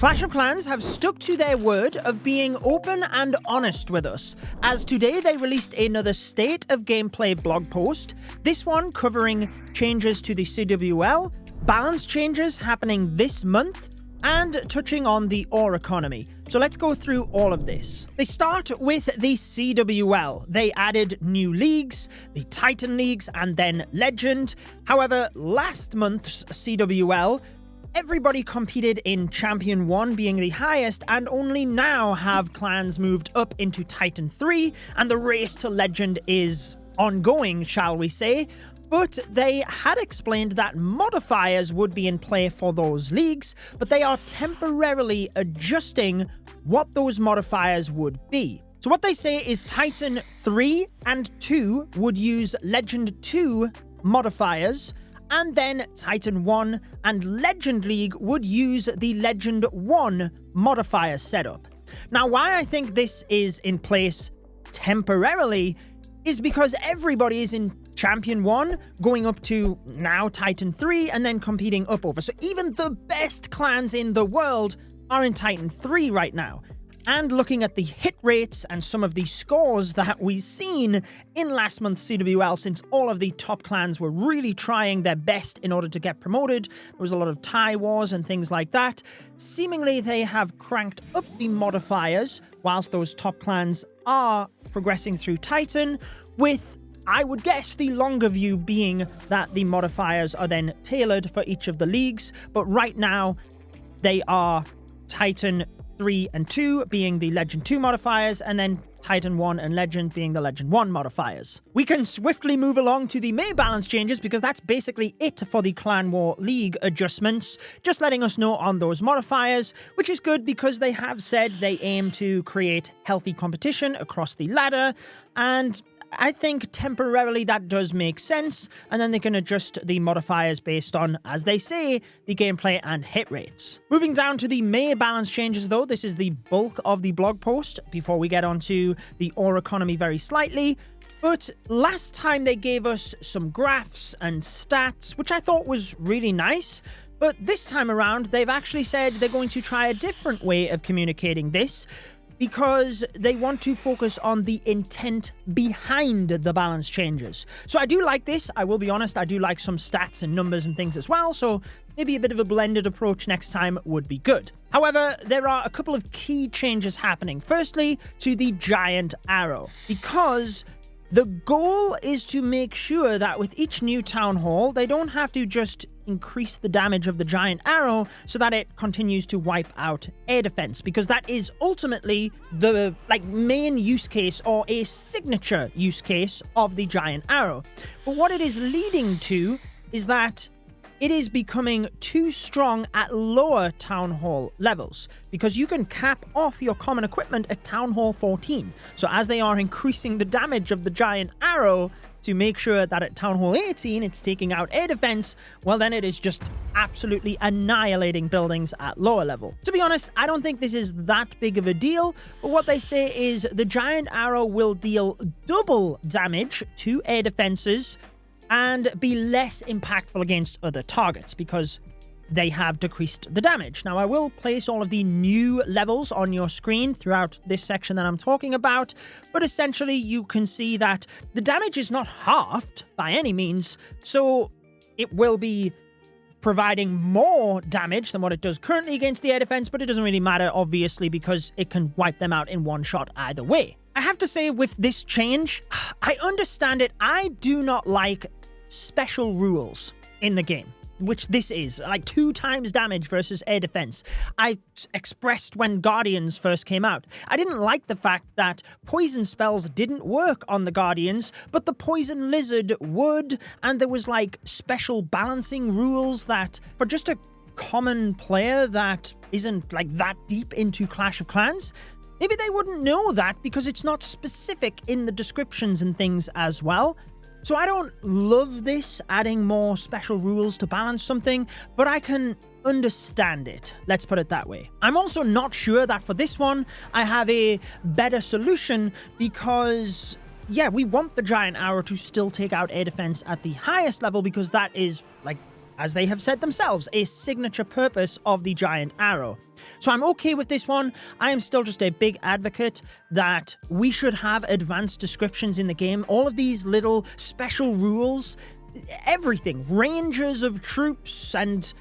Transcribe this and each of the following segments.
Clash of Clans have stuck to their word of being open and honest with us, as today they released another State of Gameplay blog post, this one covering changes to the CWL, balance changes happening this month, and touching on the ore economy. So let's go through all of this. They start with the CWL. They added new leagues, the Titan leagues, and then Legend. However, last month's CWL, everybody competed in Champion 1 being the highest, and only now have clans moved up into Titan 3, and the race to Legend is ongoing, shall we say. But they had explained that modifiers would be in play for those leagues, but they are temporarily adjusting what those modifiers would be. So what they say is Titan 3 and 2 would use Legend 2 modifiers, and then Titan 1 and Legend League would use the Legend 1 modifier setup. Now, why I think this is in place temporarily is because everybody is in Champion 1, going up to now Titan 3, and then competing up over. So even the best clans in the world are in Titan 3 right now. And looking at the hit rates and some of the scores that we've seen in last month's CWL, since all of the top clans were really trying their best in order to get promoted, there was a lot of tie wars and things like that. Seemingly they have cranked up the modifiers whilst those top clans are progressing through Titan, with, I would guess, the longer view being that the modifiers are then tailored for each of the leagues. But right now they are Titan 3 and 2 being the Legend 2 modifiers, and then Titan 1 and Legend being the Legend 1 modifiers. We can swiftly move along to the May balance changes, because that's basically it for the Clan War League adjustments, just letting us know on those modifiers, which is good because they have said they aim to create healthy competition across the ladder, and I think temporarily that does make sense, and then they can adjust the modifiers based on, as they say, the gameplay and hit rates. Moving down to the May balance changes though, this is the bulk of the blog post before we get onto the ore economy very slightly. But last time they gave us some graphs and stats, which I thought was really nice. But this time around, they've actually said they're going to try a different way of communicating this, because they want to focus on the intent behind the balance changes. So I do like this. I will be honest, I do like some stats and numbers and things as well, so maybe a bit of a blended approach next time would be good. However, there are a couple of key changes happening. Firstly, to the giant arrow, because the goal is to make sure that with each new town hall, they don't have to just increase the damage of the giant arrow so that it continues to wipe out air defense, because that is ultimately the main use case or a signature use case of the giant arrow. But what it is leading to is that it is becoming too strong at lower Town Hall levels, because you can cap off your common equipment at Town Hall 14. So as they are increasing the damage of the giant arrow to make sure that at Town Hall 18 it's taking out air defense, well then it is just absolutely annihilating buildings at lower level. To be honest, I don't think this is that big of a deal, but what they say is the giant arrow will deal double damage to air defenses and be less impactful against other targets because they have decreased the damage. Now, I will place all of the new levels on your screen throughout this section that I'm talking about, but essentially you can see that the damage is not halved by any means, so it will be providing more damage than what it does currently against the air defense, but it doesn't really matter, obviously, because it can wipe them out in one shot either way. I have to say, with this change, I understand it. I do not like special rules in the game, which this is, like 2 times damage versus air defense. I expressed when Guardians first came out. I didn't like the fact that poison spells didn't work on the Guardians, but the poison lizard would, and there was like special balancing rules that for just a common player that isn't like that deep into Clash of Clans, maybe they wouldn't know that because it's not specific in the descriptions and things as well. So I don't love this, adding more special rules to balance something, but I can understand it. Let's put it that way. I'm also not sure that for this one, I have a better solution because, yeah, we want the giant arrow to still take out air defense at the highest level because that is, like, as they have said themselves, a signature purpose of the giant arrow. So I'm okay with this one. I am still just a big advocate that we should have advanced descriptions in the game. All of these little special rules, everything, ranges of troops and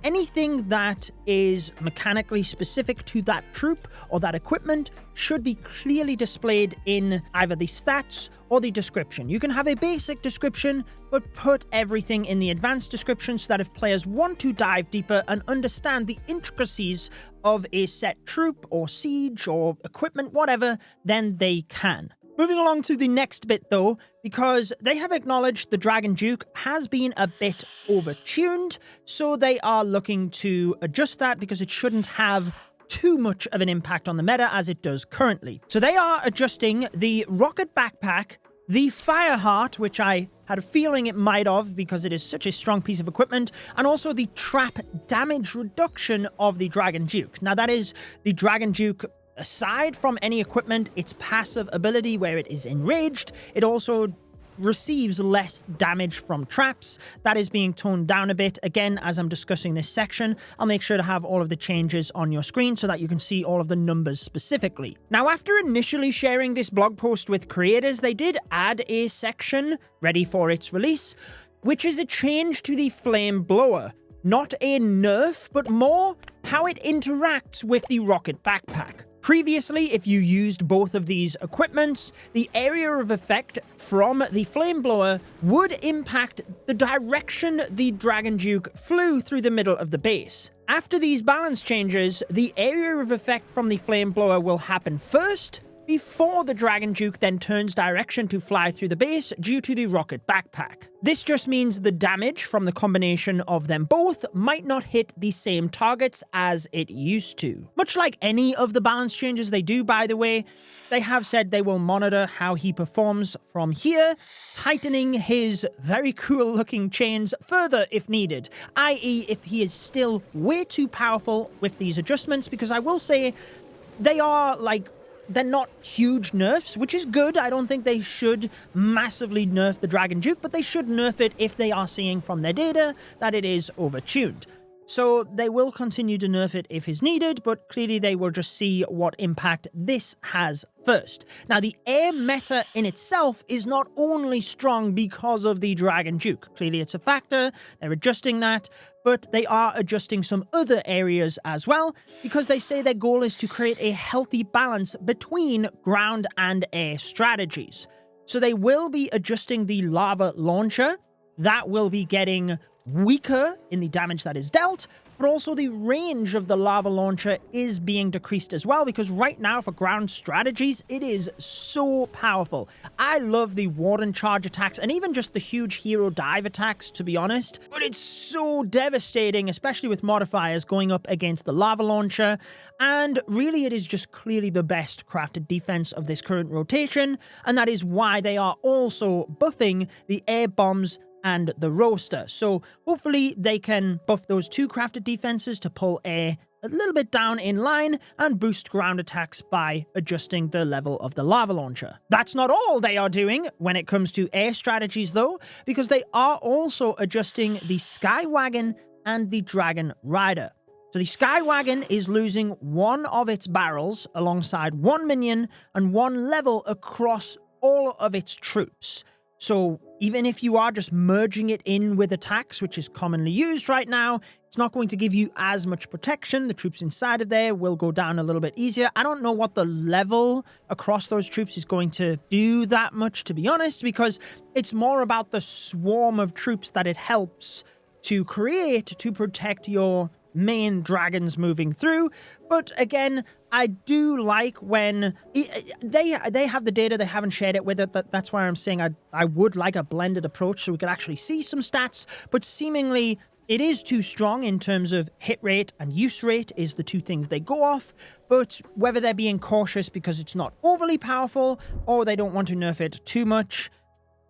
anything that is mechanically specific to that troop or that equipment should be clearly displayed in either the stats or the description. You can have a basic description, but put everything in the advanced description so that if players want to dive deeper and understand the intricacies of a set troop or siege or equipment, whatever, then they can. Moving along to the next bit though, because they have acknowledged the Dragon Duke has been a bit overtuned, so they are looking to adjust that because it shouldn't have too much of an impact on the meta as it does currently. So they are adjusting the rocket backpack, the Fireheart, which I had a feeling it might have because it is such a strong piece of equipment, and also the trap damage reduction of the Dragon Duke. Now that is the Dragon Duke. Aside from any equipment, its passive ability where it is enraged, it also receives less damage from traps. That is being toned down a bit. Again, as I'm discussing this section, I'll make sure to have all of the changes on your screen so that you can see all of the numbers specifically. Now, after initially sharing this blog post with creators, they did add a section ready for its release, which is a change to the Flame Blower. Not a nerf, but more how it interacts with the rocket backpack. Previously, if you used both of these equipments, the area of effect from the Flame Blower would impact the direction the Dragon Duke flew through the middle of the base. After these balance changes, the area of effect from the Flame Blower will happen first, before the Dragon Duke then turns direction to fly through the base due to the rocket backpack. This just means the damage from the combination of them both might not hit the same targets as it used to. Much like any of the balance changes they do, by the way, they have said they will monitor how he performs from here, tightening his very cool looking chains further if needed, i.e. if he is still way too powerful with these adjustments, because I will say they are they're not huge nerfs, which is good. I don't think they should massively nerf the Dragon Duke, but they should nerf it if they are seeing from their data that it is overtuned. So they will continue to nerf it if is needed, but clearly they will just see what impact this has first. Now, the air meta in itself is not only strong because of the Dragon Duke. Clearly it's a factor, they're adjusting that, but they are adjusting some other areas as well, because they say their goal is to create a healthy balance between ground and air strategies. So they will be adjusting the lava launcher. That will be getting weaker in the damage that is dealt, but also the range of the lava launcher is being decreased as well, because right now for ground strategies, it is so powerful. I love the Warden charge attacks and even just the huge hero dive attacks, to be honest, but it's so devastating, especially with modifiers going up against the lava launcher, and really it is just clearly the best crafted defense of this current rotation, and that is why they are also buffing the air bombs and the roaster. So hopefully they can buff those two crafted defenses to pull air a little bit down in line and boost ground attacks by adjusting the level of the lava launcher. That's not all they are doing when it comes to air strategies though, because they are also adjusting the Skywagon and the Dragon Rider. So the Skywagon is losing one of its barrels alongside one minion and one level across all of its troops. So even if you are just merging it in with attacks, which is commonly used right now, it's not going to give you as much protection. The troops inside of there will go down a little bit easier. I don't know what the level across those troops is going to do that much, to be honest, because it's more about the swarm of troops that it helps to create to protect your main dragons moving through. But again, I do like when they have the data, they haven't shared it with it. That's why I'm saying I would like a blended approach so we could actually see some stats, but seemingly it is too strong in terms of hit rate and use rate is the two things they go off, but whether they're being cautious because it's not overly powerful or they don't want to nerf it too much,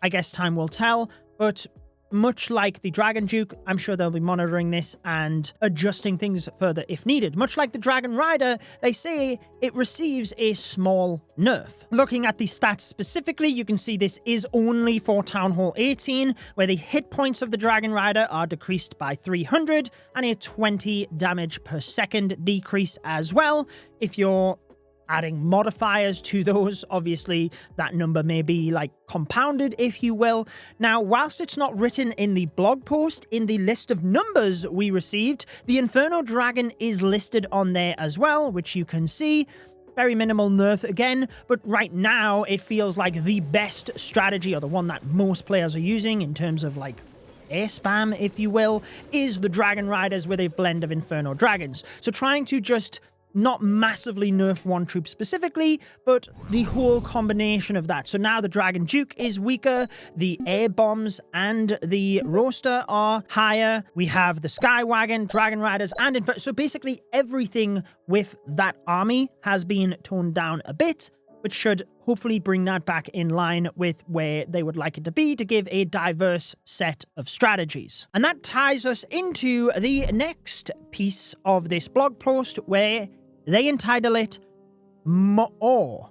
I guess time will tell. But much like the Dragon Duke, I'm sure they'll be monitoring this and adjusting things further if needed. Much like the Dragon Rider, they say it receives a small nerf. Looking at the stats specifically, you can see this is only for Town Hall 18, where the hit points of the Dragon Rider are decreased by 300 and a 20 damage per second decrease as well. If you're adding modifiers to those, obviously that number may be like compounded, if you will. Now, whilst it's not written in the blog post, in the list of numbers we received, the Inferno Dragon is listed on there as well, which you can see. Very minimal nerf again, but right now it feels like the best strategy, or the one that most players are using in terms of like air spam, if you will, is the Dragon Riders with a blend of Inferno Dragons. So trying to just not massively nerf one troop specifically, but the whole combination of that. So now the Dragon Duke is weaker, the air bombs and the roaster are higher. We have the Sky Wagon, Dragon Riders, and so basically everything with that army has been toned down a bit, which should hopefully bring that back in line with where they would like it to be, to give a diverse set of strategies. And that ties us into the next piece of this blog post, where they entitle it More.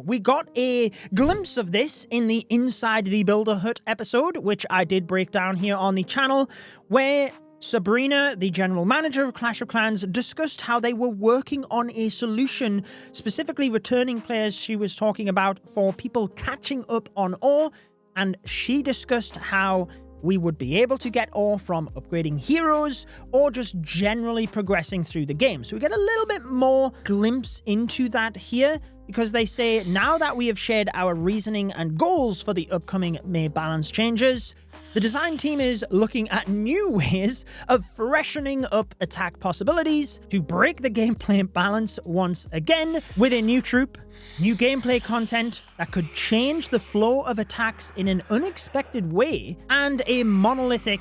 We got a glimpse of this in the Inside the Builder Hut episode, which I did break down here on the channel, where Sabrina, the general manager of Clash of Clans, discussed how they were working on a solution, specifically returning players she was talking about, for people catching up on ore, and she discussed how we would be able to get ore from upgrading heroes or just generally progressing through the game. So we get a little bit more glimpse into that here, because they say, now that we have shared our reasoning and goals for the upcoming May balance changes, the design team is looking at new ways of freshening up attack possibilities to break the gameplay balance once again, with a new troop, new gameplay content that could change the flow of attacks in an unexpected way, and a monolithic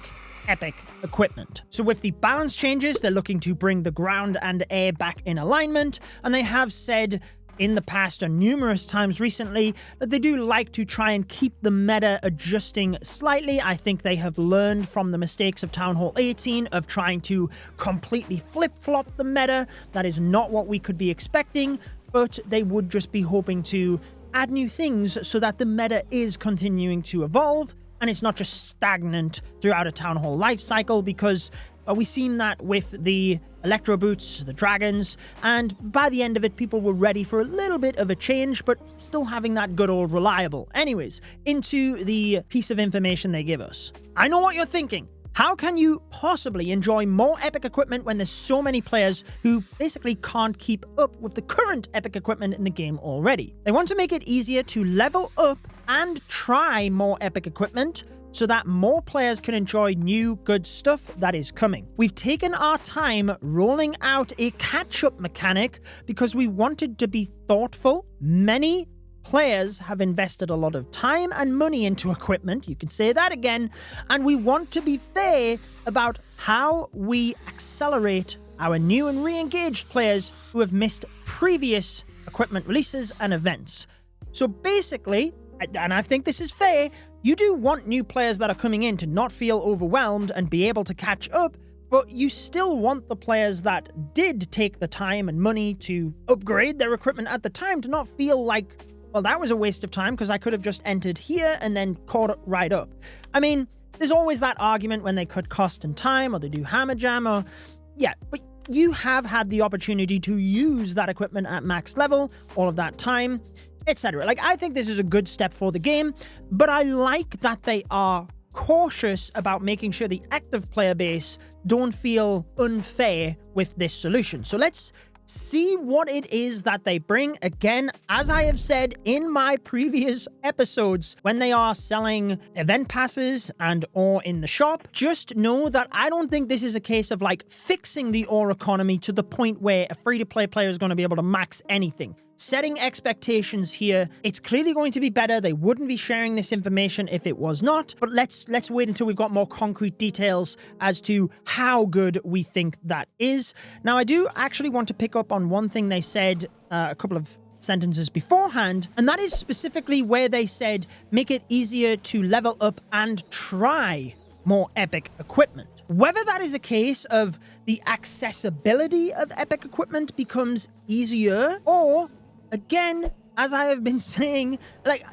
epic equipment. So with the balance changes, they're looking to bring the ground and air back in alignment, and they have said in the past and numerous times recently that they do like to try and keep the meta adjusting slightly. I think they have learned from the mistakes of Town Hall 18 of trying to completely flip-flop the meta. That is not what we could be expecting, but they would just be hoping to add new things so that the meta is continuing to evolve and it's not just stagnant throughout a Town Hall life cycle, because we've seen that with the Electro Boots, the Dragons, and by the end of it, people were ready for a little bit of a change, but still having that good old reliable. Anyways, into the piece of information they give us. I know what you're thinking. How can you possibly enjoy more epic equipment when there's so many players who basically can't keep up with the current epic equipment in the game already? They want to make it easier to level up and try more epic equipment, so that more players can enjoy new good stuff that is coming. We've taken our time rolling out a catch-up mechanic because we wanted to be thoughtful. Many players have invested a lot of time and money into equipment, you can say that again, and we want to be fair about how we accelerate our new and re-engaged players who have missed previous equipment releases and events. So basically, and I think this is fair, you do want new players that are coming in to not feel overwhelmed and be able to catch up, but you still want the players that did take the time and money to upgrade their equipment at the time to not feel like, well, that was a waste of time because I could have just entered here and then caught it right up. I mean, there's always that argument when they cut cost and time, or they do hammer jam, or yeah, but you have had the opportunity to use that equipment at max level all of that time, etc. Like, I think this is a good step for the game, but I like that they are cautious about making sure the active player base don't feel unfair with this solution. So let's see what it is that they bring. Again, as I have said in my previous episodes, when they are selling event passes and ore in the shop, just know that I don't think this is a case of like fixing the ore economy to the point where a free-to-play player is going to be able to max anything. Setting expectations here, it's clearly going to be better. They wouldn't be sharing this information if it was not, but let's wait until we've got more concrete details as to how good we think that is. Now, I do actually want to pick up on one thing they said a couple of sentences beforehand, and that is specifically where they said make it easier to level up and try more epic equipment. Whether that is a case of the accessibility of epic equipment becomes easier, or, again, as I have been saying, like,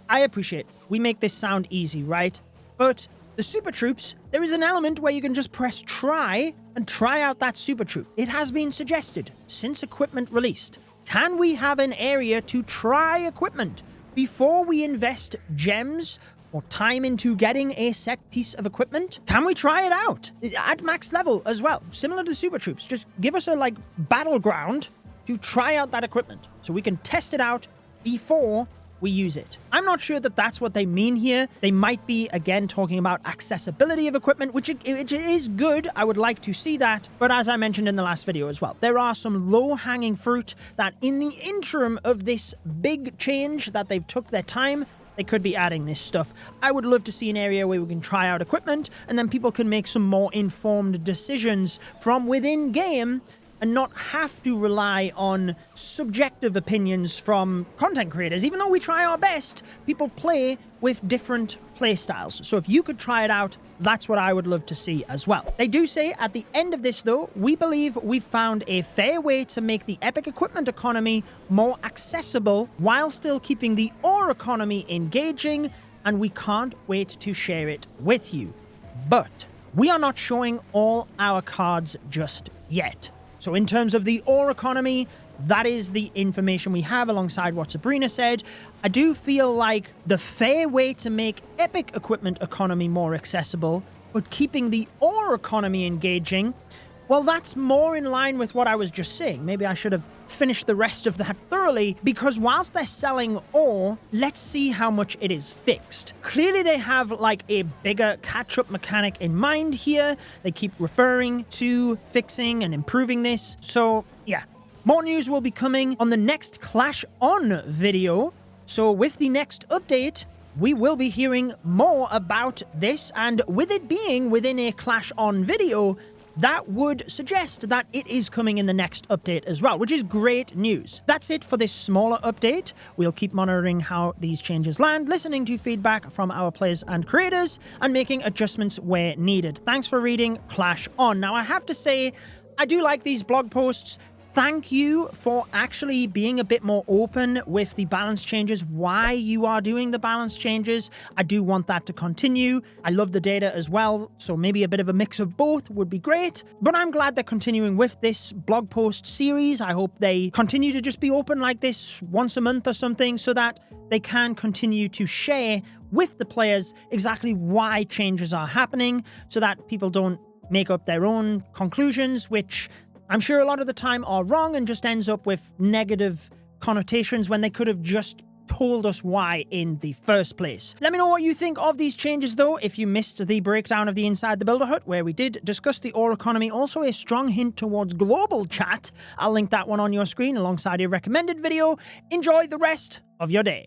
I appreciate we make this sound easy, right? But the Super Troops, there is an element where you can just press try and try out that Super Troop. It has been suggested since equipment released. Can we have an area to try equipment before we invest gems or time into getting a set piece of equipment? Can we try it out at max level as well? Similar to Super Troops, just give us a battleground to try out that equipment so we can test it out before we use it. I'm not sure that that's what they mean here. They might be, again, talking about accessibility of equipment, which is good. I would like to see that. But as I mentioned in the last video as well, there are some low-hanging fruit that in the interim of this big change that they've took their time, they could be adding this stuff. I would love to see an area where we can try out equipment and then people can make some more informed decisions from within game and not have to rely on subjective opinions from content creators. Even though we try our best, people play with different play styles. So if you could try it out, that's what I would love to see as well. They do say at the end of this though, we believe we've found a fair way to make the epic equipment economy more accessible while still keeping the ore economy engaging, and we can't wait to share it with you. But we are not showing all our cards just yet. So in terms of the ore economy, that is the information we have alongside what Sabrina said. I do feel like the fair way to make epic equipment economy more accessible, but keeping the ore economy engaging, well, that's more in line with what I was just saying. Maybe I should have finished the rest of that thoroughly, because whilst they're selling ore, let's see how much it is fixed. Clearly they have like a bigger catch-up mechanic in mind here. They keep referring to fixing and improving this. So yeah, more news will be coming on the next Clash On video. So with the next update, we will be hearing more about this, and with it being within a Clash On video, that would suggest that it is coming in the next update as well, which is great news. That's it for this smaller update. We'll keep monitoring how these changes land, listening to feedback from our players and creators, and making adjustments where needed. Thanks for reading Clash On. Now, I have to say, I do like these blog posts. Thank you for actually being a bit more open with the balance changes, why you are doing the balance changes. I do want that to continue. I love the data as well, so maybe a bit of a mix of both would be great. But I'm glad they're continuing with this blog post series. I hope they continue to just be open like this once a month or something, so that they can continue to share with the players exactly why changes are happening, so that people don't make up their own conclusions, which I'm sure a lot of the time are wrong and just ends up with negative connotations when they could have just told us why in the first place. Let me know what you think of these changes though. If you missed the breakdown of the Inside the Builder Hut, where we did discuss the ore economy, also a strong hint towards global chat, I'll link that one on your screen alongside a recommended video. Enjoy the rest of your day.